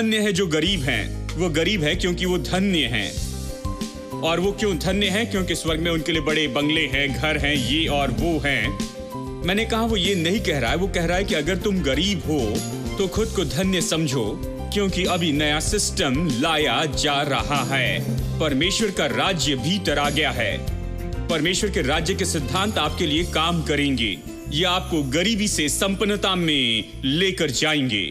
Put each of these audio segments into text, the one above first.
धन्य है जो गरीब हैं। वो गरीब है क्योंकि वो धन्य हैं। और वो क्यों धन्य हैं? क्योंकि स्वर्ग में उनके लिए बड़े बंगले हैं, घर हैं, ये और वो हैं। मैंने कहा वो ये नहीं कह रहा है, वो कह रहा है कि अगर तुम गरीब हो तो खुद को धन्य समझो, क्योंकि अभी नया सिस्टम लाया जा रहा है। परमेश्वर का राज्य भीतर आ गया है। परमेश्वर के राज्य के सिद्धांत आपके लिए काम करेंगे। ये आपको गरीबी से संपन्नता में लेकर जाएंगे।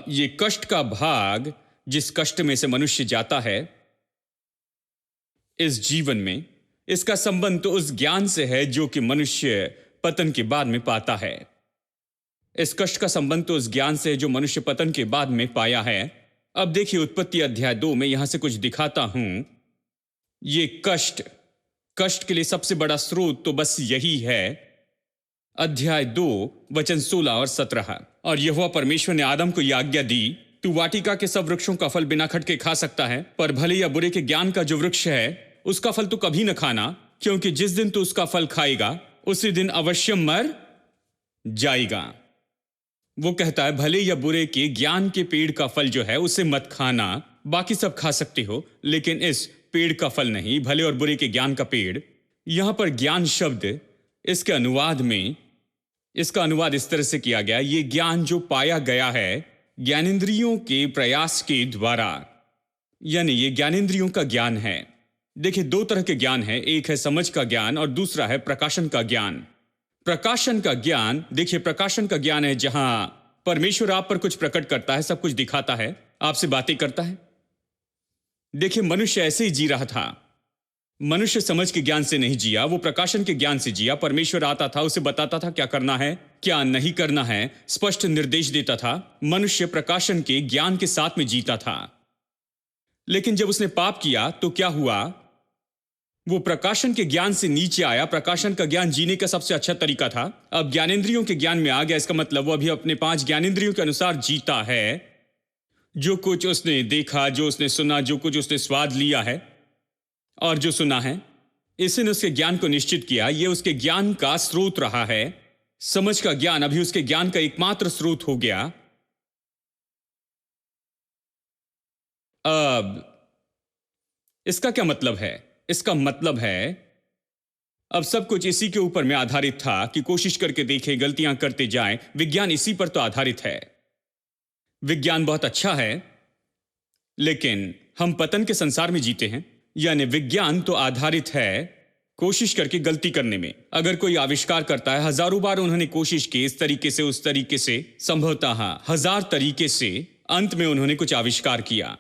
ये कष्ट का भाग, जिस कष्ट में से मनुष्य जाता है इस जीवन में, इसका संबंध तो उस ज्ञान से है जो कि मनुष्य पतन के बाद में पाता है। इस कष्ट का संबंध तो उस ज्ञान से है जो मनुष्य पतन के बाद में पाया है। अब देखिए उत्पत्ति अध्याय 2 में यहां से कुछ दिखाता हूं। ये कष्ट के लिए सबसे बड़ा स्रोत तो बस यही है। अध्याय 2 वचन 16 और 17। और यहोवा परमेश्वर ने आदम को यह आज्ञा दी, तू वाटिका के सब वृक्षों का फल बिना खटके खा सकता है, पर भले या बुरे के ज्ञान का जो वृक्ष है उसका फल तू कभी न खाना, क्योंकि जिस दिन तू उसका फल खाएगा उसी दिन अवश्य मर जाएगा। वो कहता है भले या बुरे के ज्ञान के पेड़ का फल जो है उसे मत खाना, बाकी सब खा सकते हो, लेकिन इस पेड़ का फल नहीं, भले और बुरे के ज्ञान का पेड़। यहां पर ज्ञान शब्द इसके अनुवाद में, इसका अनुवाद इस तरह से किया गया, ये ज्ञान जो पाया गया है ज्ञानेंद्रियों के प्रयास के द्वारा, यानी ये ज्ञानेंद्रियों का ज्ञान है। देखिए 2 तरह के ज्ञान है, एक है समझ का ज्ञान और दूसरा है प्रकाशन का ज्ञान। प्रकाशन का ज्ञान, देखिए प्रकाशन का ज्ञान है जहां परमेश्वर आप पर कुछ प्रकट करता है, सब कुछ दिखाता है, आपसे बातें करता है। देखिए मनुष्य ऐसे ही जी रहा था। मनुष्य समझ के ज्ञान से नहीं जिया, वो प्रकाशन के ज्ञान से जिया। परमेश्वर आता था, उसे बताता था क्या करना है क्या नहीं करना है, स्पष्ट निर्देश देता था। मनुष्य प्रकाशन के ज्ञान के साथ में जीता था। लेकिन जब उसने पाप किया तो क्या हुआ? वो प्रकाशन के ज्ञान से नीचे आया। प्रकाशन का ज्ञान जीने का सबसे अच्छा तरीका था। अब ज्ञानेंद्रियों के ज्ञान में आ गया। इसका मतलब वो अभी अपने 5 ज्ञानेंद्रियों के अनुसार जीता है। जो कुछ उसने देखा, जो उसने सुना, जो कुछ उसने स्वाद लिया है और जो सुना है, इसने उसके ज्ञान को निश्चित किया। यह उसके ज्ञान का स्रोत रहा है। समझ का ज्ञान अभी उसके ज्ञान का एकमात्र स्रोत हो गया। अब इसका क्या मतलब है? इसका मतलब है अब सब कुछ इसी के ऊपर में आधारित था कि कोशिश करके देखें, गलतियां करते जाएं। विज्ञान इसी पर तो आधारित है। विज्ञान बहुत अच्छा है, लेकिन हम पतन के संसार में जीते हैं। यानी विज्ञान तो आधारित है कोशिश करके गलती करने में। अगर कोई आविष्कार करता है, हजारों बार उन्होंने कोशिश की, इस तरीके से उस तरीके से, संभवतः हजार तरीके से, अंत में उन्होंने कुछ आविष्कार किया।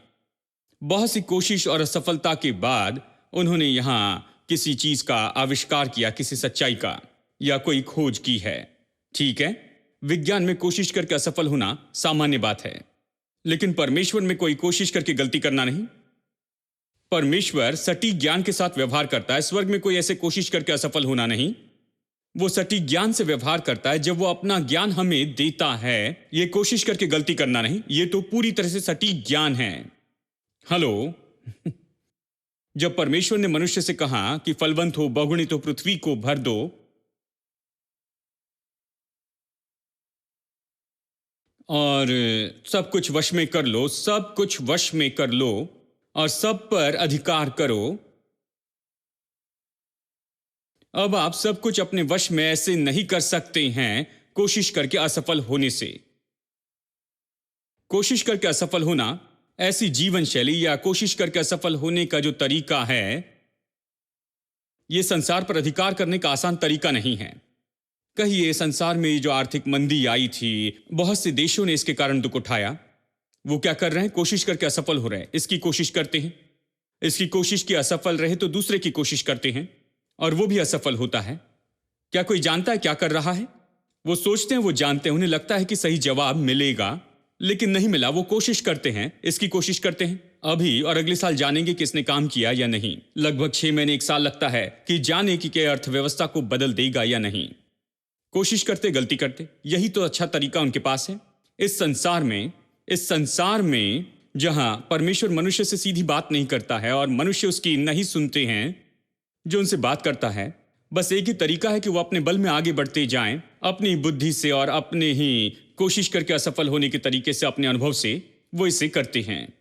बहुत सी कोशिश और असफलता के बाद उन्होंने यहां किसी चीज का आविष्कार किया, किसी सच्चाई का या कोई खोज की है। ठीक है, विज्ञान में कोशिश करके असफल होना सामान्य बात है, लेकिन परमेश्वर में कोई कोशिश करके गलती करना नहीं। परमेश्वर सटीक ज्ञान के साथ व्यवहार करता है। स्वर्ग में कोई ऐसे कोशिश करके असफल होना नहीं। वो सटीक ज्ञान से व्यवहार करता है। जब वो अपना ज्ञान हमें देता है, ये कोशिश करके गलती करना नहीं, ये तो पूरी तरह से सटीक ज्ञान है। हेलो। जब परमेश्वर ने मनुष्य से कहा कि फलवंत हो, बहुगुणित हो, पृथ्वी को भर दो, और सब कुछ वश में कर लो, सब कुछ वश में कर लो और सब पर अधिकार करो। अब आप सब कुछ अपने वश में ऐसे नहीं कर सकते हैं कोशिश करके असफल होने से। कोशिश करके असफल होना, ऐसी जीवन शैली या कोशिश करके असफल होने का जो तरीका है, यह संसार पर अधिकार करने का आसान तरीका नहीं है। कहिए संसार में जो आर्थिक मंदी आई थी, बहुत से देशों ने इसके कारण दुख उठाया। वो क्या कर रहे हैं? कोशिश करके असफल हो रहे हैं। इसकी कोशिश करते हैं, इसकी कोशिश की असफल रहे तो दूसरे की कोशिश करते हैं और वो भी असफल होता है। क्या कोई जानता है क्या कर रहा है? वो सोचते हैं, वो जानते हैं, उन्हें लगता है कि सही जवाब मिलेगा, लेकिन नहीं मिला। वो कोशिश करते हैं, इसकी कोशिश करते हैं। अभी और अगले साल जानेंगे कि इसने काम किया या नहीं। लगभग 6 महीने 1 साल लगता है कि जाने कि क्या अर्थव्यवस्था को बदल देगा या नहीं। कोशिश करते, गलती करते, यही तो अच्छा तरीका उनके पास है। इस संसार में जहां परमेश्वर मनुष्य से सीधी बात नहीं करता है और मनुष्य उसकी नहीं सुनते हैं, जो उनसे बात करता है, बस एक ही तरीका है कि वो अपने बल में आगे बढ़ते जाएं, अपनी बुद्धि से और अपने ही कोशिश करके असफल होने के तरीके से, अपने अनुभव से वो इसे करते हैं।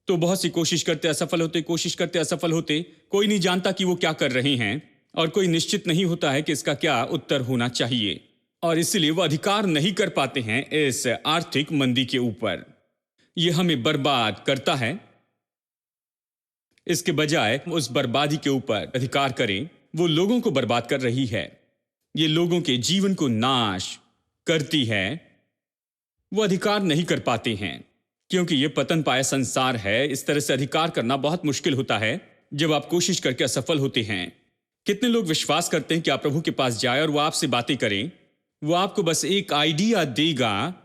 तो बहुत सी कोशिश करते असफल होते, कोशिश करते असफल होते। कोई नहीं जानता कि वो क्या कर रहे हैं और कोई निश्चित नहीं होता है कि इसका क्या उत्तर होना चाहिए, और इसलिए वो अधिकार नहीं कर पाते हैं इस आर्थिक मंदी के ऊपर। ये हमें बर्बाद करता है। इसके बजाय उस बर्बादी के ऊपर अधिकार करें। वो लोगों को बर्बाद कर रही है, ये लोगों के जीवन को नाश करती है। वो अधिकार नहीं कर पाते हैं क्योंकि ये पतन पाया संसार है। इस तरह से अधिकार करना बहुत मुश्किल होता है जब आप कोशिश करके असफल होते हैं। कितने लोग विश्वास करते हैं कि आप प्रभु के पास जाए और वो आपसे बातें करें, वो आपको बस एक आइडिया देगा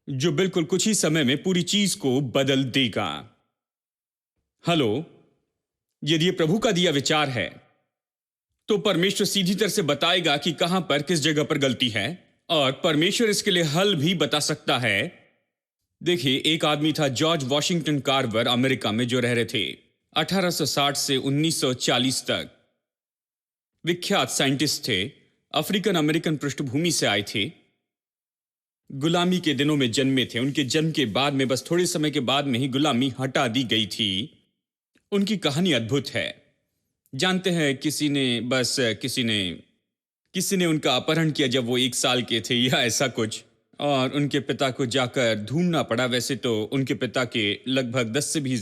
जो बिल्कुल कुछ ही समय में पूरी चीज को बदल देगा। हेलो। यदि ये प्रभु का दिया विचार है तो परमेश्वर सीधी तरह से बताएगा कि कहां पर, किस जगह पर गलती है, और परमेश्वर इसके लिए हल भी बता सकता है। देखिए, एक आदमी था जॉर्ज वॉशिंगटन कार्वर, अमेरिका में, जो रह रहे थे 1860 से 1940 तक। विख्यात साइंटिस्ट थे, अफ्रीकन अमेरिकन पृष्ठभूमि से आए थे, गुलामी के दिनों में जन्मे थे। उनके जन्म के बाद में, बस थोड़े समय के बाद में ही गुलामी हटा दी गई थी। उनकी कहानी अद्भुत है। जानते हैं, किसी ने उनका अपहरण किया जब वो 1 साल के थे या ऐसा कुछ, और उनके पिता को जाकर ढूंढना पड़ा। वैसे तो उनके पिता के लगभग 10 से भी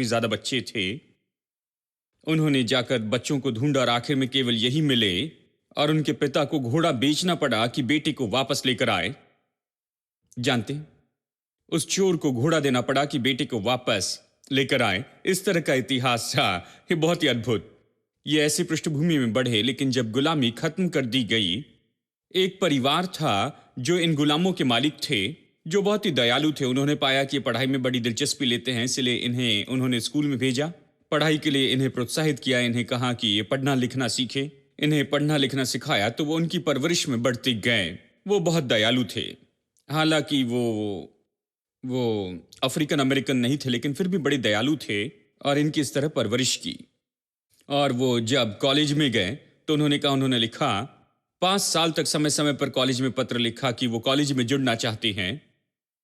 ज्यादा बच्चे थे। उन्होंने जाकर बच्चों को ढूंढा और आखिर में केवल यही मिले, और उनके पिता को घोड़ा बेचना पड़ा कि बेटे को वापस लेकर आए। जानते, उस चोर को घोड़ा देना पड़ा कि बेटे को वापस लेकर आए। इस तरह का इतिहास था, ये बहुत ही अद्भुत। ये ऐसी पृष्ठभूमि में बढ़े, लेकिन जब गुलामी खत्म कर दी गई, एक परिवार था जो इन गुलामों के मालिक थे, जो बहुत ही दयालु थे। उन्होंने पाया कि पढ़ाई में बड़ी दिलचस्पी लेते हैं, इसलिए उन्होंने स्कूल में भेजा। पढ़ाई के लिए इन्हें प्रोत्साहित किया, इन्हें कहा कि ये पढ़ना लिखना सीखे। इन्हें पढ़ना लिखना सिखाया तो वो उनकी परवरिश में बढ़ते गए। वो बहुत दयालु थे। हालांकि वो अफ्रीकन अमेरिकन नहीं थे, लेकिन फिर भी बड़े दयालु थे, और इनकी इस तरह परवरिश की। और वो जब कॉलेज में गए तो उन्होंने लिखा, 5 साल तक समय समय पर कॉलेज में पत्र लिखा कि वो कॉलेज में जुड़ना चाहते हैं।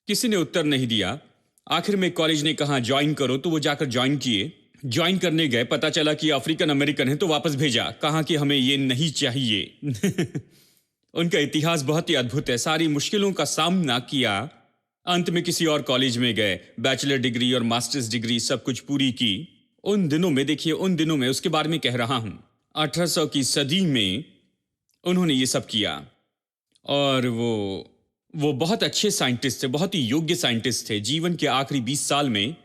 किसी ने उत्तर नहीं दिया। आखिर में कॉलेज ने कहा ज्वाइन करो, तो वो जाकर ज्वाइन किए। ज्वाइन करने गए, पता चला कि अफ्रीकन अमेरिकन है तो वापस भेजा, कहा कि हमें ये नहीं चाहिए। उनका इतिहास बहुत ही अद्भुत है। सारी मुश्किलों का सामना किया, अंत में किसी और कॉलेज में गए, बैचलर डिग्री और मास्टर्स डिग्री सब कुछ पूरी की। उन दिनों में, देखिए उन दिनों में, उसके बारे में कह रहा हूं, 1800 की सदी में उन्होंने ये सब किया। और वो बहुत अच्छे साइंटिस्ट थे, बहुत ही योग्य साइंटिस्ट थे। जीवन के आखिरी 20 साल में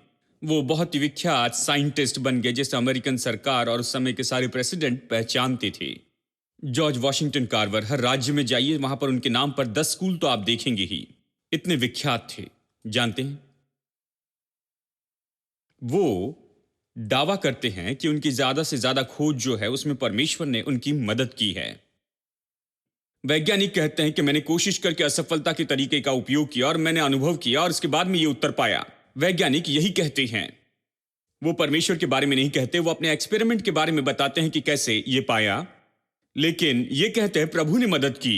वो बहुत ही विख्यात साइंटिस्ट बन गए, जिसे अमेरिकन सरकार और उस समय के सारे प्रेसिडेंट पहचानते थे। जॉर्ज वॉशिंगटन कार्वर, हर राज्य में जाइए, वहां पर उनके नाम पर 10 स्कूल तो आप देखेंगे ही, इतने विख्यात थे। जानते हैं, वो दावा करते हैं कि उनकी ज्यादा से ज्यादा खोज जो है उसमें परमेश्वर ने उनकी मदद की है। वैज्ञानिक कहते हैं कि मैंने कोशिश करके असफलता के तरीके का उपयोग किया और मैंने अनुभव किया और उसके बाद में ये उत्तर पाया। वैज्ञानिक यही कहते हैं, वो परमेश्वर के बारे में नहीं कहते, वो अपने एक्सपेरिमेंट के बारे में बताते हैं कि कैसे ये पाया, लेकिन ये कहते हैं प्रभु ने मदद की।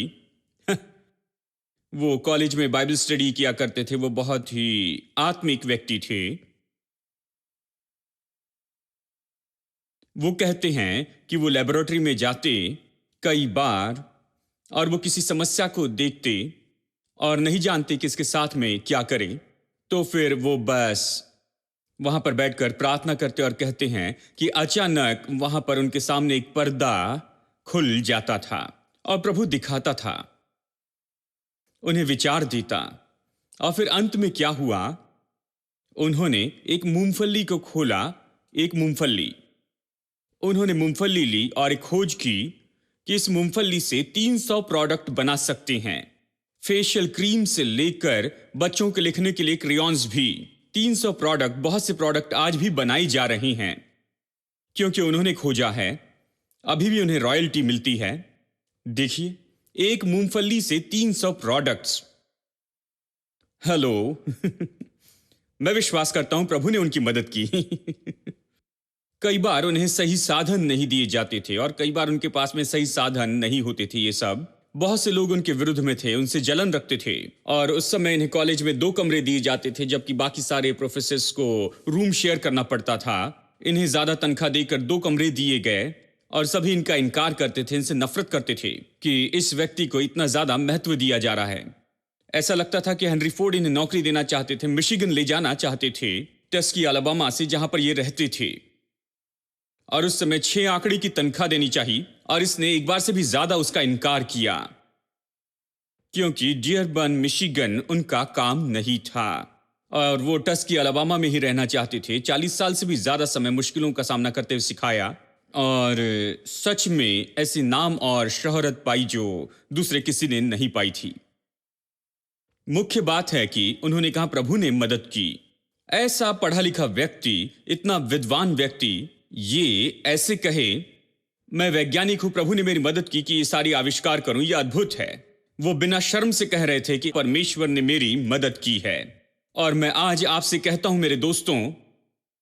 वो कॉलेज में बाइबल स्टडी किया करते थे, वो बहुत ही आत्मिक व्यक्ति थे। वो कहते हैं कि वो लेबोरेटरी में जाते कई बार और वो किसी समस्या को देखते और नहीं जानते कि इसके साथ में क्या करें, तो फिर वो बस वहां पर बैठकर प्रार्थना करते और कहते हैं कि अचानक वहां पर उनके सामने एक पर्दा खुल जाता था और प्रभु दिखाता था, उन्हें विचार देता। और फिर अंत में क्या हुआ, उन्होंने एक मूंगफली को खोला, एक मूंगफली, उन्होंने मूंगफली ली और एक खोज की कि इस मूंगफली से 300 प्रोडक्ट बना सकते हैं। फेशियल क्रीम से लेकर बच्चों के लिखने के लिए क्रेयॉन्स भी, 300 प्रोडक्ट, बहुत से प्रोडक्ट आज भी बनाई जा रही हैं क्योंकि उन्होंने खोजा है। अभी भी उन्हें रॉयल्टी मिलती है। देखिए, एक मूंगफली से 300 प्रोडक्ट्स। हेलो। मैं विश्वास करता हूं प्रभु ने उनकी मदद की। कई बार उन्हें सही साधन नहीं दिए जाते थे और कई बार उनके पास में सही साधन नहीं होते थे। ये सब, बहुत से लोग उनके विरुद्ध में थे, उनसे जलन रखते थे और उस समय इन्हें कॉलेज में 2 कमरे दिए जाते थे, जबकि बाकी सारे प्रोफेसर्स को रूम शेयर करना पड़ता था। इन्हें ज्यादा तनख्वाह देकर 2 कमरे दिए गए और सभी इनका इनकार करते थे, इनसे नफरत करते थे कि इस व्यक्ति को इतना ज्यादा महत्व दिया जा रहा है। ऐसा लगता था कि हेनरी फोर्ड इन्हें नौकरी देना चाहते थे, मिशिगन ले जाना चाहते थे, टस्की अलाबामा से, जहां पर ये रहते थे, और उस समय 6 आंकड़े की तनख्वाह देनी चाहिए और इसने एक बार से भी ज्यादा उसका इनकार किया क्योंकि डियरबर्न मिशिगन उनका काम नहीं था और वो टस्की अलाबामा में ही रहना चाहते थे। 40 साल से भी ज्यादा समय मुश्किलों का सामना करते हुए सिखाया और सच में ऐसे नाम और शोहरत पाई जो दूसरे किसी ने नहीं पाई थी। मुख्य बात है कि उन्होंने कहा प्रभु ने मदद की। ऐसा पढ़ा लिखा व्यक्ति, इतना विद्वान व्यक्ति, ये ऐसे कहे, मैं वैज्ञानिक हूं, प्रभु ने मेरी मदद की कि ये सारी आविष्कार करूं, ये अद्भुत है। वो बिना शर्म से कह रहे थे कि परमेश्वर ने मेरी मदद की है। और मैं आज आपसे कहता हूं मेरे दोस्तों,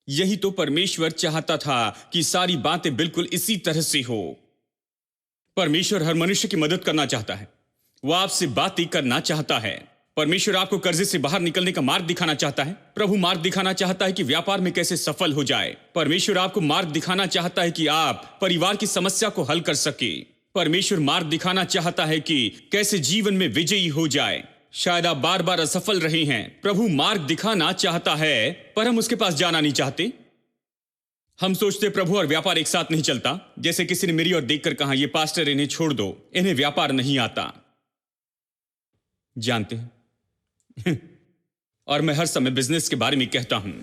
यही तो परमेश्वर चाहता था कि सारी बातें बिल्कुल इसी तरह से हो। परमेश्वर हर मनुष्य की मदद करना चाहता है, वो आपसे बातें करना चाहता है। परमेश्वर आपको कर्जे से बाहर निकलने का मार्ग दिखाना चाहता है। प्रभु मार्ग दिखाना चाहता है कि व्यापार में कैसे सफल हो जाए। परमेश्वर आपको मार्ग दिखाना चाहता है कि आप परिवार की समस्या को हल कर सके। परमेश्वर मार्ग दिखाना चाहता है कि कैसे जीवन में विजयी हो जाए। शायद आप बार बार असफल रहे हैं, प्रभु मार्ग दिखाना चाहता है, पर हम उसके पास जाना नहीं चाहते। हम सोचते प्रभु और व्यापार एक साथ नहीं चलता। जैसे किसी ने मेरी ओर देखकर कहा, ये पास्टर, इन्हें छोड़ दो, इन्हें व्यापार नहीं आता। जानते हैं, और मैं हर समय बिजनेस के बारे में कहता हूं।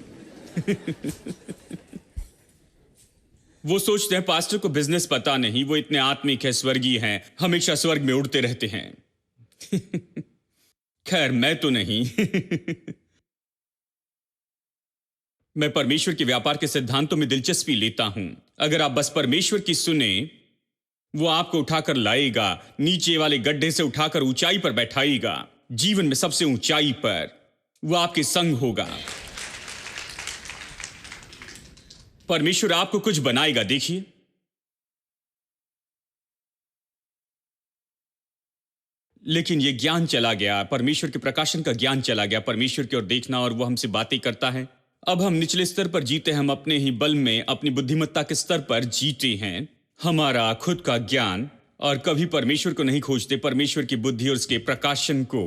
वो सोचते हैं पास्टर को बिजनेस पता नहीं, वो इतने आत्मिक है, स्वर्गीय हैं, हमेशा स्वर्ग में उड़ते रहते हैं। खैर, मैं तो नहीं। मैं परमेश्वर के व्यापार के सिद्धांतों में दिलचस्पी लेता हूं। अगर आप बस परमेश्वर की सुने, वो आपको उठाकर लाएगा, नीचे वाले गड्ढे से उठाकर ऊंचाई पर बैठाएगा, जीवन में सबसे ऊंचाई पर। वो आपके संग होगा। परमेश्वर आपको कुछ बनाएगा। देखिए, लेकिन ये ज्ञान चला गया, परमेश्वर के प्रकाशन का ज्ञान चला गया, परमेश्वर की ओर देखना, और वो हमसे बातें करता है अब हम निचले स्तर पर जीते हैं, हम अपने ही बल में अपनी बुद्धिमत्ता के स्तर पर जीते हैं, हमारा खुद का ज्ञान, और कभी परमेश्वर को नहीं खोजते, परमेश्वर की बुद्धि और उसके प्रकाशन को।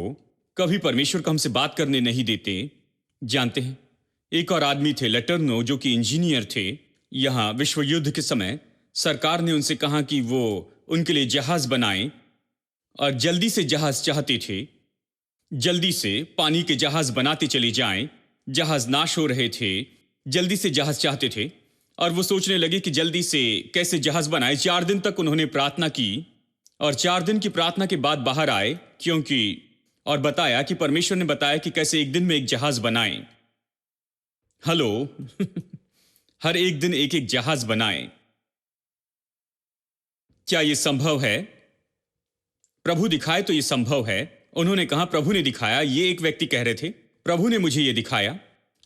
कभी परमेश्वर को हमसे बात करने नहीं देते। जानते हैं, एक और आदमी थे लेटर्नो, जो कि इंजीनियर थे। यहां विश्व युद्ध के समय सरकार ने उनसे कहा कि वो उनके लिए जहाज बनाएं, और जल्दी से जहाज चाहते थे, जल्दी से पानी के जहाज बनाते चले जाएं। जहाज नाश हो रहे थे, जल्दी से जहाज चाहते थे, और वो सोचने लगे कि जल्दी से कैसे जहाज बनाए। 4 दिन तक उन्होंने प्रार्थना की, और 4 दिन की प्रार्थना के बाद बाहर आए, क्योंकि और बताया कि परमेश्वर ने बताया कि कैसे एक दिन में एक जहाज बनाएं। हेलो हर एक दिन एक एक जहाज बनाएं। क्या यह संभव है? प्रभु दिखाए तो यह संभव है। उन्होंने कहा प्रभु ने दिखाया। ये एक व्यक्ति कह रहे थे प्रभु ने मुझे यह दिखाया।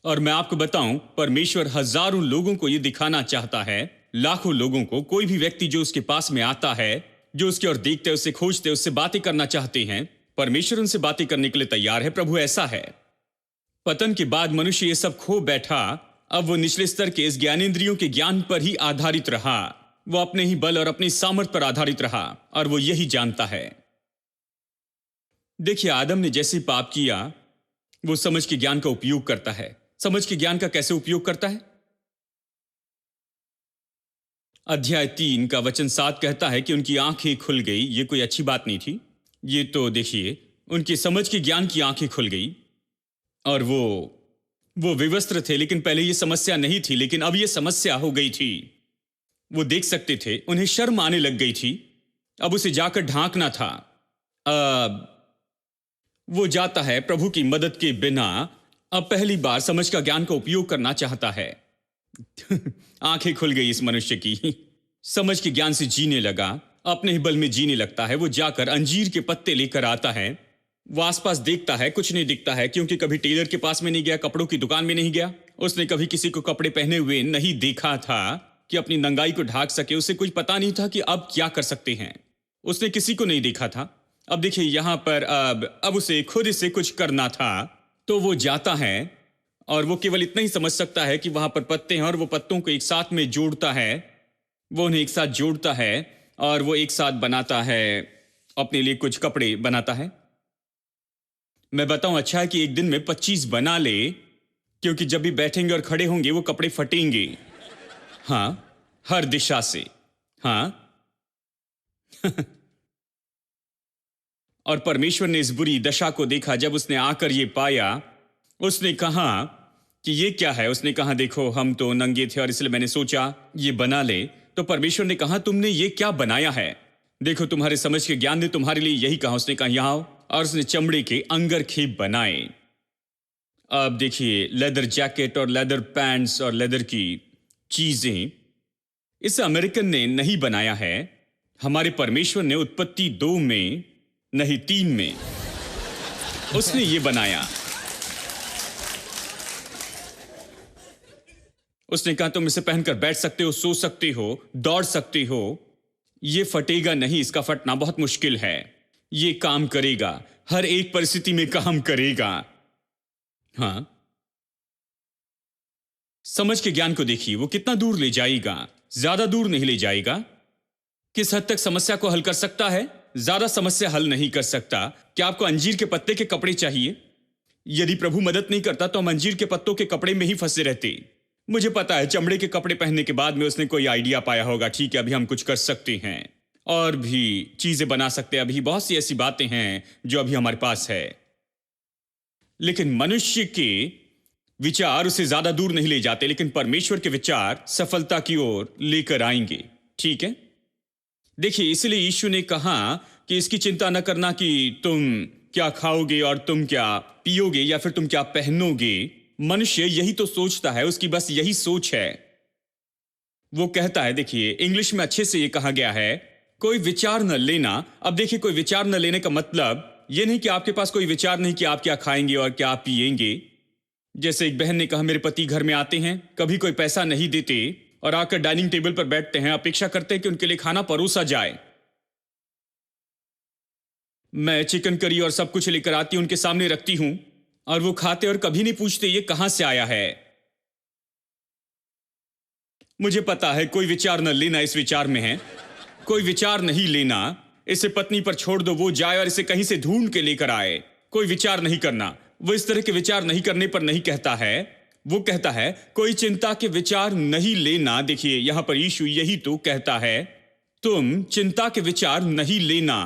और मैं आपको बताऊं, परमेश्वर हजारों लोगों को यह दिखाना चाहता है, लाखों लोगों को। कोई भी व्यक्ति जो उसके पास में आता है, जो उसकी ओर देखते, उससे खोजते, उससे बातें करना चाहते हैं, परमेश्वर उनसे बातें करने के लिए तैयार है। प्रभु ऐसा है। पतन के बाद मनुष्य ये सब खो बैठा। अब वो निचले स्तर के इस ज्ञानेंद्रियों के ज्ञान पर ही आधारित रहा। वो अपने ही बल और अपनी सामर्थ पर आधारित रहा, और वो यही जानता है। देखिए, आदम ने जैसे पाप किया, वो समझ के ज्ञान का उपयोग करता है। समझ के ज्ञान का कैसे उपयोग करता है? अध्याय 3 का वचन 7 कहता है कि उनकी आंखें खुल गई। ये कोई अच्छी बात नहीं थी। ये तो देखिए, उनकी समझ के ज्ञान की आंखें खुल गई, और वो विवस्त्र थे, लेकिन पहले ये समस्या नहीं थी, लेकिन अब ये समस्या हो गई थी। वो देख सकते थे, उन्हें शर्म आने लग गई थी। अब उसे जाकर ढांकना था। वो जाता है प्रभु की मदद के बिना। अब पहली बार समझ का ज्ञान का उपयोग करना चाहता है। आंखें खुल गई इस मनुष्य की। समझ के ज्ञान से जीने लगा, अपने ही बल में जीने लगता है। वो जाकर अंजीर के पत्ते लेकर आता है। वो आसपास देखता है, कुछ नहीं दिखता है, क्योंकि कभी टेलर के पास में नहीं गया, कपड़ों की दुकान में नहीं गया। उसने कभी किसी को कपड़े पहने हुए नहीं देखा था कि अपनी नंगाई को ढाक सके। उसे कुछ पता नहीं था कि अब क्या कर सकते हैं। उसने किसी को नहीं देखा था। अब देखिए यहां पर अब उसे खुद से कुछ करना था। तो वो जाता है, और वो केवल इतना ही समझ सकता है कि वहां पर पत्ते हैं, और वो पत्तों को एक साथ में जोड़ता है। वो उन्हें एक साथ जोड़ता है, और वो एक साथ बनाता है, अपने लिए कुछ कपड़े बनाता है। मैं बताऊं, अच्छा है कि एक दिन में 25 बना ले, क्योंकि जब भी बैठेंगे और खड़े होंगे वो कपड़े फटेंगे। हाँ, हर दिशा से। हाँ और परमेश्वर ने इस बुरी दशा को देखा। जब उसने आकर ये पाया, उसने कहा कि ये क्या है। उसने कहा देखो, हम तो नंगे थे, और इसलिए मैंने सोचा ये बना ले। तो परमेश्वर ने कहा तुमने ये क्या बनाया है? देखो, तुम्हारे समझ के ज्ञान ने तुम्हारे लिए यही कहा। उसने कहा यहाँ आओ, और उसने चमड़े के अंगरखेप बनाए। अब देखिए, लेदर जैकेट और लेदर पैंट्स और लेदर की चीजें इस अमेरिकन ने नहीं बनाया है। हमारे परमेश्वर ने उत्पत्ति 2 में नहीं 3 में उसने ये बनाया। उसने कहा तुम इसे पहनकर बैठ सकते हो, सो सकते हो, दौड़ सकते हो। ये फटेगा नहीं, इसका फटना बहुत मुश्किल है। ये काम करेगा, हर एक परिस्थिति में काम करेगा। हाँ, समझ के ज्ञान को देखिए, वो कितना दूर ले जाएगा। ज्यादा दूर नहीं ले जाएगा। किस हद तक समस्या को हल कर सकता है? ज्यादा समस्या हल नहीं कर सकता। क्या आपको अंजीर के पत्ते के कपड़े चाहिए? यदि प्रभु मदद नहीं करता तो हम अंजीर के पत्तों के कपड़े में ही फंसे रहते। मुझे पता है, चमड़े के कपड़े पहनने के बाद में उसने कोई आइडिया पाया होगा। ठीक है, अभी हम कुछ कर सकते हैं, और भी चीजें बना सकते हैं। अभी बहुत सी ऐसी बातें हैं जो अभी हमारे पास है। लेकिन मनुष्य के विचार उसे ज्यादा दूर नहीं ले जाते, लेकिन परमेश्वर के विचार सफलता की ओर लेकर आएंगे। ठीक है, देखिए, इसलिए यीशु ने कहा कि इसकी चिंता न करना कि तुम क्या खाओगे और तुम क्या पियोगे या फिर तुम क्या पहनोगे। मनुष्य यही तो सोचता है, उसकी बस यही सोच है। वो कहता है, देखिए इंग्लिश में अच्छे से ये कहा गया है, कोई विचार न लेना। अब देखिए, कोई विचार न लेने का मतलब ये नहीं कि आपके पास कोई विचार नहीं कि आप क्या खाएंगे और क्या पिएंगे। जैसे एक बहन ने कहा, मेरे पति घर में आते हैं, कभी कोई पैसा नहीं देते, और आकर डाइनिंग टेबल पर बैठते हैं, अपेक्षा करते हैं कि उनके लिए खाना परोसा जाए। मैं चिकन करी और सब कुछ लेकर आती हूं, उनके सामने रखती हूं, और वो खाते और कभी नहीं पूछते ये कहां से आया है। मुझे पता है कोई विचार न लेना इस विचार में है, कोई विचार नहीं लेना। इसे पत्नी पर छोड़ दो, वो जाए और इसे कहीं से ढूंढ के लेकर आए। कोई विचार नहीं करना। वो इस तरह के विचार नहीं करने पर नहीं कहता है, वो कहता है कोई चिंता के विचार नहीं लेना। देखिए यहां पर यीशु यही तो कहता है, तुम चिंता के विचार नहीं लेना,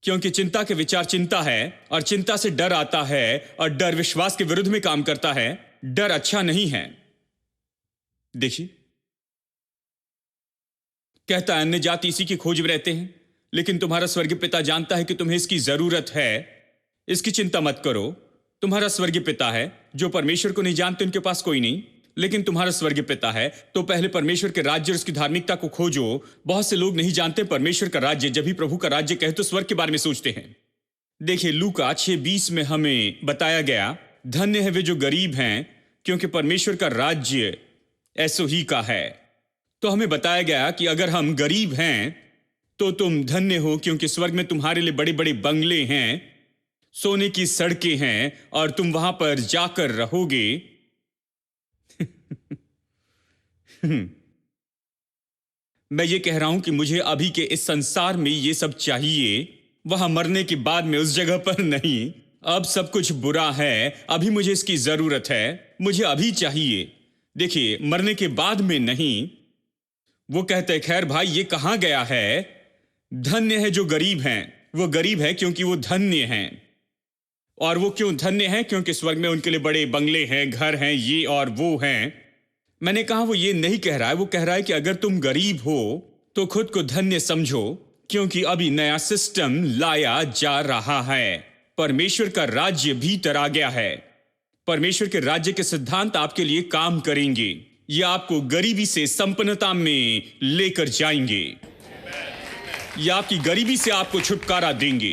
क्योंकि चिंता के विचार चिंता है और चिंता से डर आता है और डर विश्वास के विरुद्ध में काम करता है। डर अच्छा नहीं है। देखिए कहता है अन्य जाति इसी की खोज में रहते हैं, लेकिन तुम्हारा स्वर्गीय पिता जानता है कि तुम्हें इसकी जरूरत है। इसकी चिंता मत करो। तुम्हारा स्वर्गीय पिता है। जो परमेश्वर को नहीं जानते उनके पास कोई नहीं, लेकिन तुम्हारा स्वर्गीय पिता है। तो पहले परमेश्वर के राज्य और उसकी धार्मिकता को खोजो। बहुत से लोग नहीं जानते परमेश्वर का राज्य। जब भी प्रभु का राज्य कहे तो स्वर्ग के बारे में सोचते हैं। देखिए लूका 6:20 में हमें बताया गया, धन्य है वे जो गरीब हैं, क्योंकि परमेश्वर का राज्य ऐसो ही का है। तो हमें बताया गया कि अगर हम गरीब हैं तो तुम धन्य हो, क्योंकि स्वर्ग में तुम्हारे लिए बड़े बड़े बंगले हैं, सोने की सड़कें हैं और तुम वहां पर जाकर रहोगे। मैं ये कह रहा हूं कि मुझे अभी के इस संसार में ये सब चाहिए, वहां मरने के बाद में उस जगह पर नहीं। अब सब कुछ बुरा है, अभी मुझे इसकी जरूरत है, मुझे अभी चाहिए। देखिए मरने के बाद में नहीं। वो कहते हैं खैर भाई ये कहां गया है, धन्य है जो गरीब हैं। वो गरीब है क्योंकि वो धन्य हैं। और वो क्यों धन्य हैं? क्योंकि स्वर्ग में उनके लिए बड़े बंगले हैं, घर हैं, ये और वो हैं। मैंने कहा वो ये नहीं कह रहा है, वो कह रहा है कि अगर तुम गरीब हो तो खुद को धन्य समझो, क्योंकि अभी नया सिस्टम लाया जा रहा है। परमेश्वर का राज्य भीतर आ गया है। परमेश्वर के राज्य के सिद्धांत आपके लिए काम करेंगे। ये आपको गरीबी से संपन्नता में लेकर जाएंगे। ये आपकी गरीबी से आपको छुटकारा देंगे।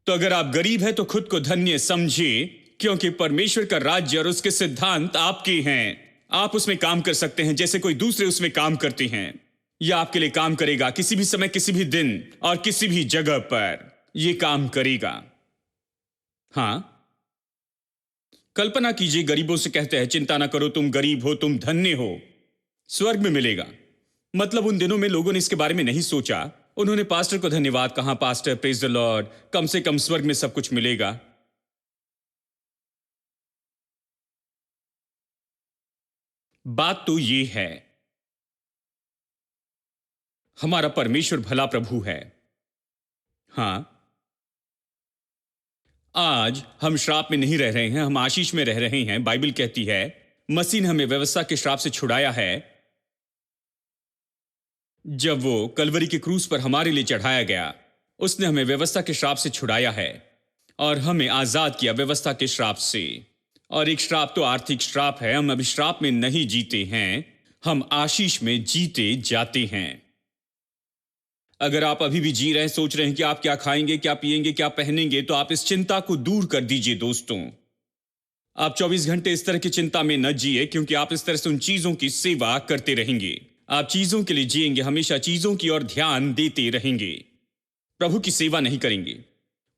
तो अगर आप गरीब हैं तो खुद को धन्य समझे, क्योंकि परमेश्वर का राज्य और उसके सिद्धांत आपके हैं। आप उसमें काम कर सकते हैं जैसे कोई दूसरे उसमें काम करते हैं। यह आपके लिए काम करेगा, किसी भी समय, किसी भी दिन और किसी भी जगह पर यह काम करेगा। हां, कल्पना कीजिए गरीबों से कहते हैं चिंता ना करो, तुम गरीब हो, तुम धन्य हो, स्वर्ग में मिलेगा। मतलब उन दिनों में लोगों ने इसके बारे में नहीं सोचा। उन्होंने पास्टर को धन्यवाद कहा, पास्टर प्रेज द लॉर्ड, कम से कम स्वर्ग में सब कुछ मिलेगा। बात तो ये है, हमारा परमेश्वर भला प्रभु है। हां, आज हम श्राप में नहीं रह रहे हैं, हम आशीष में रह रहे हैं। बाइबल कहती है मसीह ने हमें व्यवस्था के श्राप से छुड़ाया है जब वो कलवरी के क्रूस पर हमारे लिए चढ़ाया गया। उसने हमें व्यवस्था के श्राप से छुड़ाया है और हमें आजाद किया व्यवस्था के श्राप से। और एक श्राप तो आर्थिक श्राप है। हम अभी श्राप में नहीं जीते हैं, हम आशीष में जीते जाते हैं। अगर आप अभी भी जी रहे हैं, सोच रहे हैं कि आप क्या खाएंगे, क्या पिएंगे, क्या पहनेंगे, तो आप इस चिंता को दूर कर दीजिए दोस्तों। आप 24 घंटे इस तरह की चिंता में न जिए, क्योंकि आप इस तरह से उन चीजों की सेवा करते रहेंगे। आप चीजों के लिए जिएंगे, हमेशा चीजों की ओर ध्यान देते रहेंगे, प्रभु की सेवा नहीं करेंगे।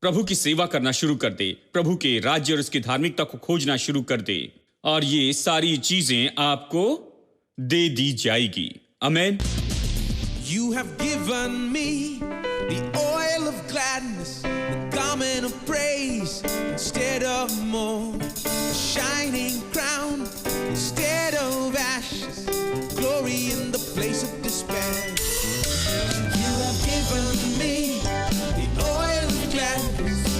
प्रभु की सेवा करना शुरू कर दे, प्रभु के राज्य और उसकी धार्मिकता को खोजना शुरू कर दे, और ये सारी चीजें आपको दे दी जाएगी। आमीन। You have given me the oil of gladness, the garment of praise instead of mourn, a shining crown instead of ashes, glory in the place of despair. You have given me the oil of gladness,